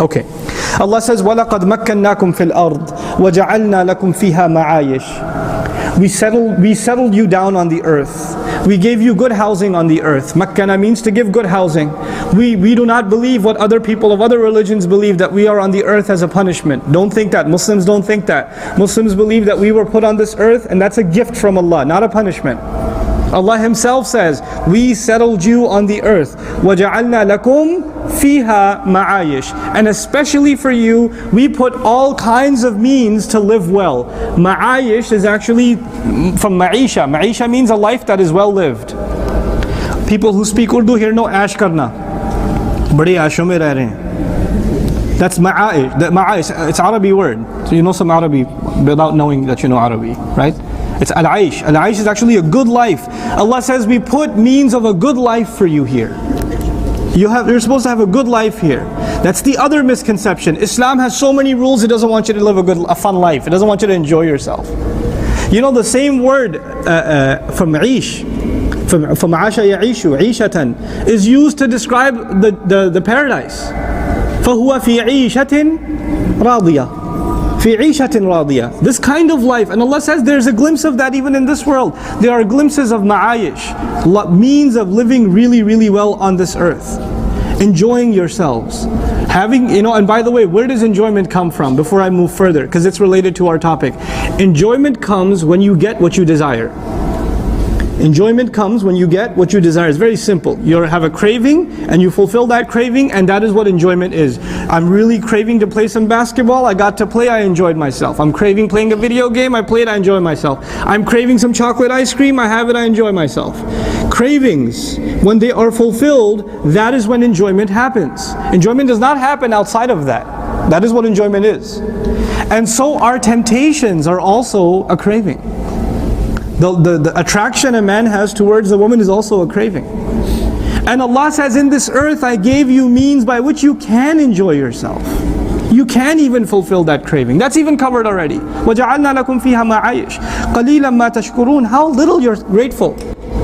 Okay. Allah says, وَلَقَدْ مَكَّنَّاكُمْ فِي الْأَرْضِ وَجَعَلْنَا لَكُمْ فِيهَا مَعَايِشْ. We settled you down on the earth. We gave you good housing on the earth. Makkana means to give good housing. We do not believe what other people of other religions believe, that we are on the earth as a punishment. Don't think that. Muslims don't think that. Muslims believe that we were put on this earth and that's a gift from Allah, not a punishment. Allah Himself says, we settled you on the earth. وَجَعَلْنَا لَكُمْ فِيهَا مَعَايِشْ. And especially for you, we put all kinds of means to live well. Ma'ayish is actually from ma'isha. Ma'isha means a life that is well lived. People who speak Urdu here know ash karna. Bade aashon mein reh rahe hain. That's ma'ayish. Ma'ayish, it's Arabic word. So you know some Arabic without knowing that you know Arabic, right? It's al-aish. Al-aish is actually a good life. Allah says we put means of a good life for you here. You're supposed to have a good life here. That's the other misconception. Islam has so many rules, it doesn't want you to live a fun life. It doesn't want you to enjoy yourself. You know, the same word from aish, from asha ya'ishu, ishatan, is used to describe the paradise. فَهُوَ فِي عِيشَةٍ رَاضِيَةٍ. فِي عِيشَةٍ رَاضِيَةٍ. This kind of life, and Allah says there's a glimpse of that even in this world. There are glimpses of ma'ayish, means of living really, really well on this earth. Enjoying yourselves. Having, and by the way, where does enjoyment come from? Before I move further, because it's related to our topic. Enjoyment comes when you get what you desire. Enjoyment comes when you get what you desire. It's very simple. You have a craving and you fulfill that craving, and that is what enjoyment is. I'm really craving to play some basketball. I got to play, I enjoyed myself. I'm craving playing a video game. I played, I enjoy myself. I'm craving some chocolate ice cream. I have it, I enjoy myself. Cravings, when they are fulfilled, that is when enjoyment happens. Enjoyment does not happen outside of that. That is what enjoyment is. And so our temptations are also a craving. The attraction a man has towards a woman is also a craving. And Allah says, in this earth I gave you means by which you can enjoy yourself. You can even fulfill that craving. That's even covered already. وَجَعَلْنَا لَكُمْ فِيهَا مَعَايِشْ قَلِيلًا مَا تَشْكُرُونَ. How little you're grateful.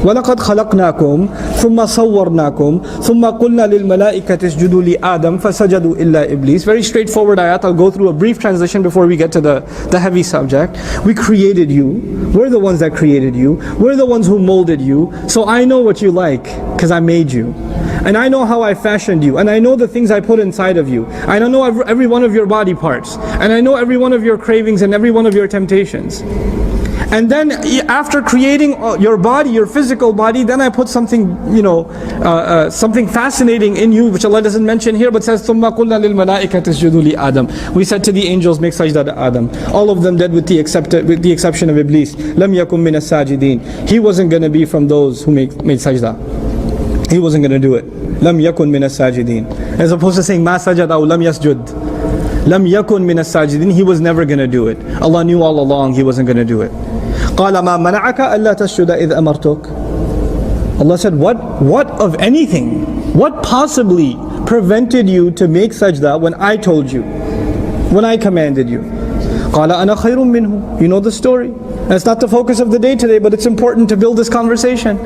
وَلَقَدْ خَلَقْنَاكُمْ ثُمَّ صَوَّرْنَاكُمْ ثُمَّ قُلْنَا لِلْمَلَائِكَةِ اسْجُدُوا لِآدَمَ فَسَجَدُوا إِلَّا إِبْلِيسَ. Very straightforward ayat. I'll go through a brief translation before we get to the heavy subject. We created you. We're the ones that created you. We're the ones who molded you. So I know what you like, because I made you. And I know how I fashioned you. And I know the things I put inside of you. I know every one of your body parts. And I know every one of your cravings and every one of your temptations. And then after creating your body, your physical body, then I put something, something fascinating in you, which Allah doesn't mention here, but says, ثُمَّ قُلْنَا لِلْمَلَائِكَةِ اسْجُدُوا لِآدَمَ. We said to the angels, make sajda to Adam. All of them did with the exception of Iblis. لَمْ يَكُمْ مِنَ السَّاجِدِينَ. He wasn't going to be from those who made sajda. He wasn't going to do it. لَمْ يَكُنْ مِنَ السَّاجِدِينَ. As opposed to saying, مَا سَجَدَ أَوْ لَمْ يَسْجُدْ. لَمْ يَكُنْ مِنَ السَّاجِدِينَ. He was never going to do it. Allah knew all along he wasn't going to do it. قَالَ مَا مَنَعَكَ أَلَّا تَسْجُدَ إِذْ أَمَرْتُكَ. Allah said, what of anything, what possibly prevented you to make sajda when I told you, when I commanded you? قَالَ أَنَا خَيْرٌ مِّنْهُ. You know the story. That's not the focus of the day today, but it's important to build this conversation.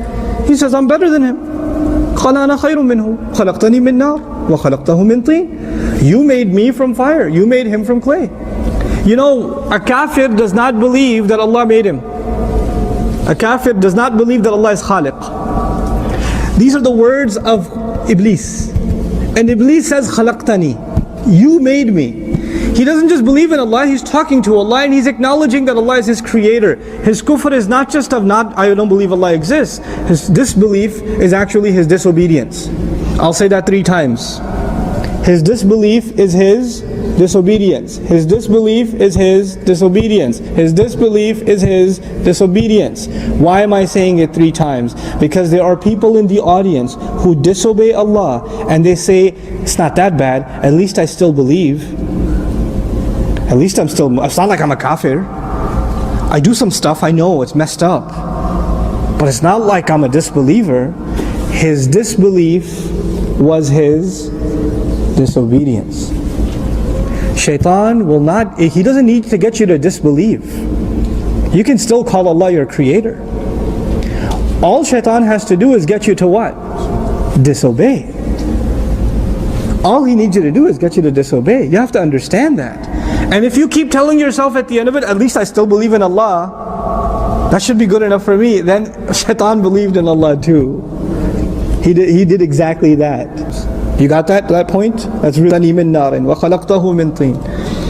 He says, I'm better than him. قَالَ أَنَا خَيْرٌ مِّنْهُ خَلَقْتَنِي مِنْ نَارٍ وَخَلَقْتَهُ مِنْ طِينٍ. You made me from fire. You made him from clay. You know, a kafir does not believe that Allah made him. A kafir does not believe that Allah is Khaliq. These are the words of Iblis. And Iblis says, Khalaqtani. You made me. He doesn't just believe in Allah, he's talking to Allah and he's acknowledging that Allah is his creator. His kufr is not just of I don't believe Allah exists. His disbelief is actually his disobedience. I'll say that 3 times. His disbelief is his disobedience. His disbelief is his disobedience. His disbelief is his disobedience. Why am I saying it 3 times? Because there are people in the audience who disobey Allah and they say, it's not that bad, at least I still believe. At least it's not like I'm a kafir. I do some stuff, I know it's messed up. But it's not like I'm a disbeliever. His disbelief was his disobedience. Shaytan will not, he doesn't need to get you to disbelieve. You can still call Allah your creator. All Shaytan has to do is get you to what? Disobey. All He needs you to do is get you to disobey. You have to understand that. And if you keep telling yourself at the end of it, at least I still believe in Allah, that should be good enough for me, then Shaitan believed in Allah too. He did exactly that. You got that point? That's really min narin wa khalaqtahu min tin.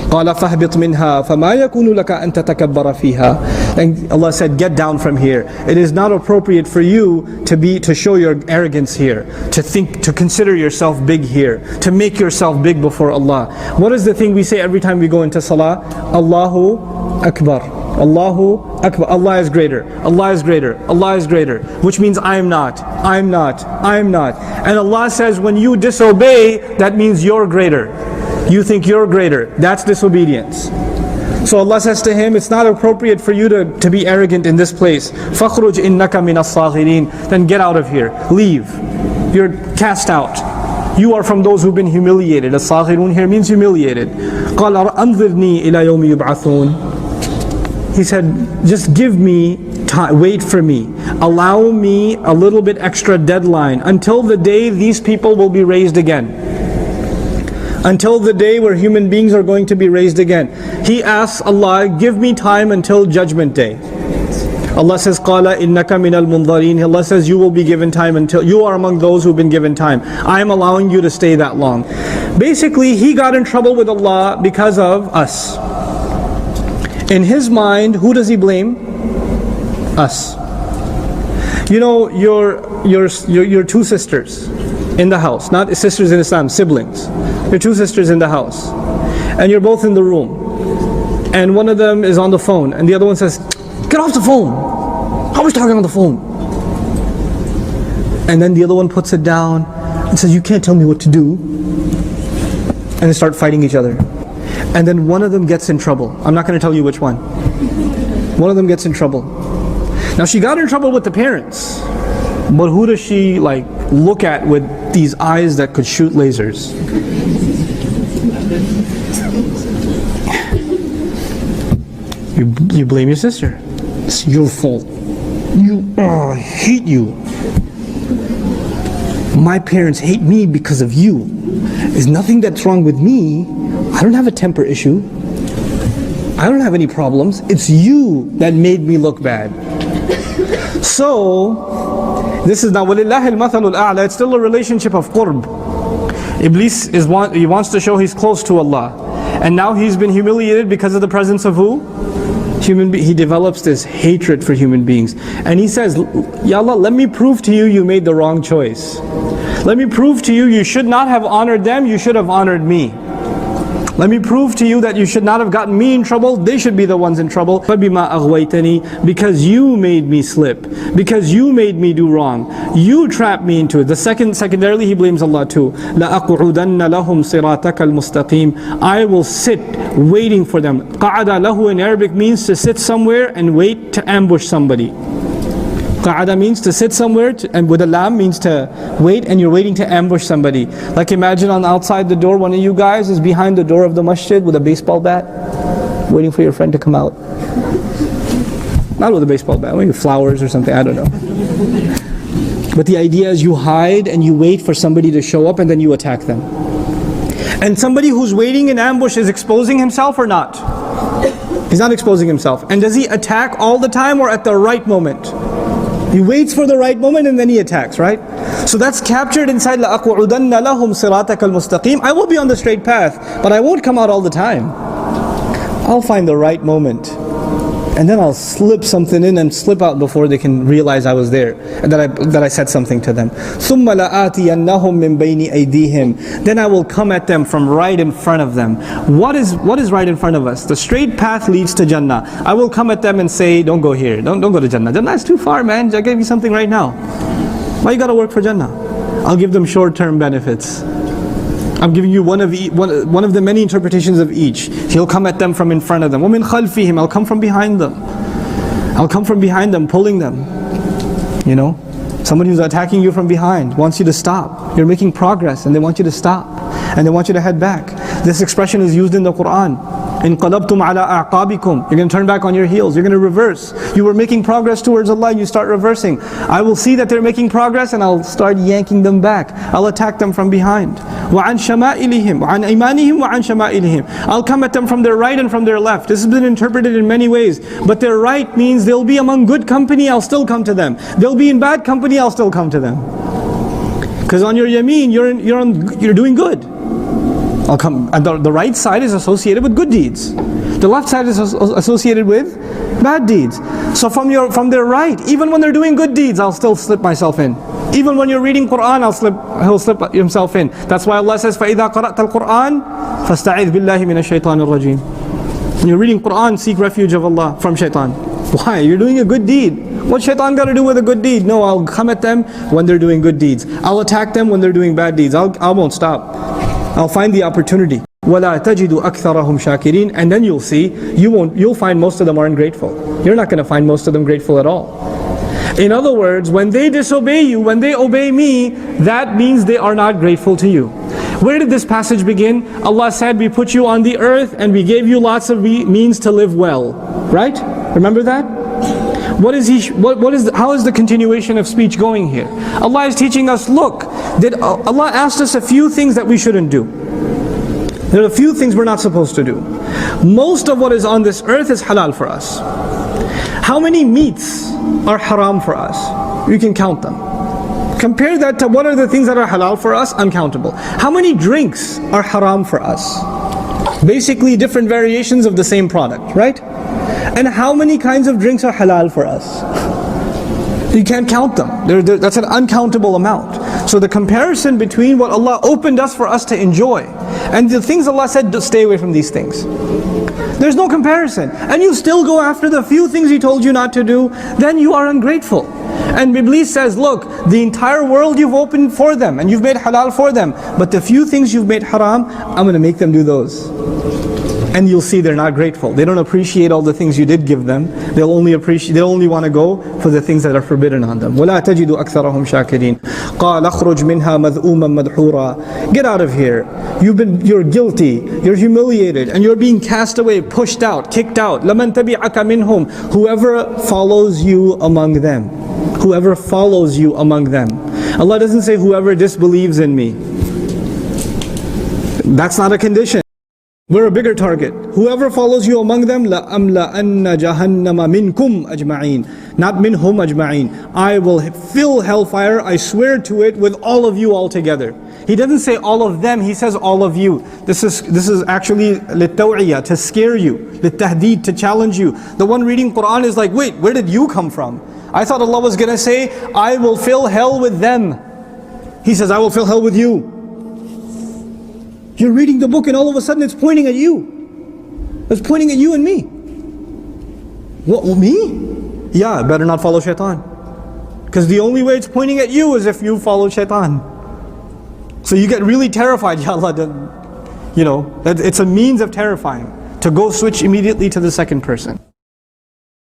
قال فاهبط منها فما يكون لك أن تتكبر فيها. And Allah said, get down from here. It is not appropriate for you to show your arrogance here, to consider yourself big here, to make yourself big before Allah. What is the thing we say every time we go into salah? Allahu Akbar. Allahu Akbar. Allah is greater. Allah is greater. Allah is greater. Which means I am not. I am not. I am not. And Allah says when you disobey, that means you're greater. You think you're greater. That's disobedience. So Allah says to him, it's not appropriate for you to be arrogant in this place. فَخْرُجْ إِنَّكَ مِنَ الصَّاغِرِينَ. Then get out of here. Leave. You're cast out. You are from those who've been humiliated. As-saghirun here means humiliated. قَالَ أَنظِرْنِي إِلَى يَوْمِ يُبْعَثُونَ. He said, just give me time, wait for me. Allow me a little bit extra deadline until the day these people will be raised again. Until the day where human beings are going to be raised again. He asks Allah, give me time until judgment day. Allah says, قَالَ إِنَّكَ مِنَ الْمُنظَرِينَ. Allah says, you will be given time until, you are among those who've been given time. I am allowing you to stay that long. Basically, he got in trouble with Allah because of us. In his mind, who does he blame? Us. You know, your two sisters in the house, not sisters in Islam, siblings. Your two sisters in the house, and you're both in the room, and one of them is on the phone, and the other one says, get off the phone, always talking on the phone. And then the other one puts it down and says, you can't tell me what to do. And they start fighting each other. And then one of them gets in trouble. I'm not going to tell you which one. One of them gets in trouble. Now she got in trouble with the parents, but who does she look at with these eyes that could shoot lasers? You blame your sister. It's your fault. I hate you. My parents hate me because of you. There's nothing that's wrong with me. I don't have a temper issue. I don't have any problems. It's you that made me look bad. So, this is now وَلِلَّهِ الْمَثَلُ الْأَعْلَى. It's still a relationship of qurb. Iblis he wants to show he's close to Allah. And now he's been humiliated because of the presence of who? He develops this hatred for human beings. And he says, Ya Allah, let me prove to you made the wrong choice. Let me prove to you should not have honored them, you should have honored me. Let me prove to you that you should not have gotten me in trouble, they should be the ones in trouble. فَبِمَا أَغْوَيْتَنِي. Because you made me slip. Because you made me do wrong. You trapped me into it. Secondarily, he blames Allah too. لَأَقْعُدَنَّ لَهُمْ صِرَاطَكَ الْمُسْتَقِيمِ. I will sit waiting for them. قَعَدَ لَهُ in Arabic means to sit somewhere and wait to ambush somebody. Qa'ada means to sit somewhere, and with a lam means to wait, and you're waiting to ambush somebody. Like imagine on outside the door, one of you guys is behind the door of the masjid with a baseball bat, waiting for your friend to come out. Not with a baseball bat, maybe flowers or something, I don't know. But the idea is you hide and you wait for somebody to show up and then you attack them. And somebody who's waiting in ambush is exposing himself or not? He's not exposing himself. And does he attack all the time or at the right moment? He waits for the right moment and then he attacks, right? So that's captured inside لَأَقْعُدَنَّ لَهُمْ صِرَاطَكَ الْمُسْتَقِيمِ. I will be on the straight path, but I won't come out all the time. I'll find the right moment. And then I'll slip something in and slip out before they can realize I was there and that I said something to them. ثُمَّ لَآتِيَنَّهُمْ مِنْ بَيْنِ أَيْدِيهِمْ. Then I will come at them from right in front of them. What is right in front of us? The straight path leads to Jannah. I will come at them and say, don't go here. Don't go to Jannah. Jannah is too far, man. I gave you something right now. Why you got to work for Jannah? I'll give them short-term benefits. I'm giving you one of the many interpretations of each. He'll come at them from in front of them. وَمِنْ خَلْفِهِمْ. I'll come from behind them. I'll come from behind them, pulling them. You know, somebody who's attacking you from behind wants you to stop. You're making progress and they want you to stop. And they want you to head back. This expression is used in the Quran. انقلبتم على أعقابكم. You're going to turn back on your heels. You're going to reverse. You were making progress towards Allah, you start reversing. I will see that they're making progress and I'll start yanking them back. I'll attack them from behind. وعن شمائلهم وعن أيمانهم وعن شمائلهم. I'll come at them from their right and from their left. This has been interpreted in many ways. But their right means they'll be among good company, I'll still come to them. They'll be in bad company, I'll still come to them. Because on your yameen, you're doing good. I'll come. And the right side is associated with good deeds. The left side is associated with bad deeds. So from their right, even when they're doing good deeds, I'll still slip myself in. Even when you're reading Quran, he'll slip himself in. That's why Allah says, فَإِذَا قَرَأْتَ الْقُرْآنِ فَاسْتَعِذْ بِاللَّهِ مِنَ الشَّيْطَانِ الرَّجِيمِ. When you're reading Quran, seek refuge of Allah from shaitan. Why? You're doing a good deed. What shaitan got to do with a good deed? No, I'll come at them when they're doing good deeds. I'll attack them when they're doing bad deeds. I won't stop. I'll find the opportunity. وَلَا تَجِدُ أَكْثَرَهُمْ شَاكِرِينَ. And then you'll see, you'll find most of them aren't grateful. You're not going to find most of them grateful at all. In other words, when they disobey you, when they obey me, that means they are not grateful to you. Where did this passage begin? Allah said, we put you on the earth and we gave you lots of means to live well. Right? Remember that? How is the continuation of speech going here? Allah is teaching us, look, Allah asked us a few things that we shouldn't do. There are a few things we're not supposed to do. Most of what is on this earth is halal for us. How many meats are haram for us? You can count them. Compare that to what are the things that are halal for us? Uncountable. How many drinks are haram for us? Basically different variations of the same product, right? And how many kinds of drinks are halal for us? You can't count them. That's an uncountable amount. So the comparison between what Allah opened us for us to enjoy and the things Allah said, stay away from these things. There's no comparison. And you still go after the few things He told you not to do, then you are ungrateful. And Iblis says, look, the entire world you've opened for them and you've made halal for them, but the few things you've made haram, I'm going to make them do those. And you'll see they're not grateful. They don't appreciate all the things you did give them. They'll only want to go for the things that are forbidden on them. وَلَا تَجِدُ أَكْثَرَهُمْ شَاكِرِينَ قَالَ اخْرُجْ مِنْهَا مَذْءُومًا مَدْحُورًا. Get out of here. You're guilty. You're humiliated. And you're being cast away, pushed out, kicked out. لَمَنْ تَبِعَكَ مِنْهُمْ. Whoever follows you among them. Whoever follows you among them. Allah doesn't say whoever disbelieves in me. That's not a condition. We're a bigger target. Whoever follows you among them, لَأَمْلَأَنَّ جَهَنَّمَ مِنْكُمْ أَجْمَعِينَ. Not minhum ajma'in. I will fill hellfire, I swear to it, with all of you all together. He doesn't say all of them, He says all of you. This is actually لِلتَّوْعِيَةِ, to scare you, لِلتَّهْدِيد, to challenge you. The one reading Quran is like, wait, where did you come from? I thought Allah was going to say, I will fill hell with them. He says, I will fill hell with you. You're reading the book and all of a sudden it's pointing at you. It's pointing at you and me. What, me? Yeah, better not follow shaitan. Because the only way it's pointing at you is if you follow shaitan. So you get really terrified. Ya Allah, it's a means of terrifying. To go switch immediately to the second person.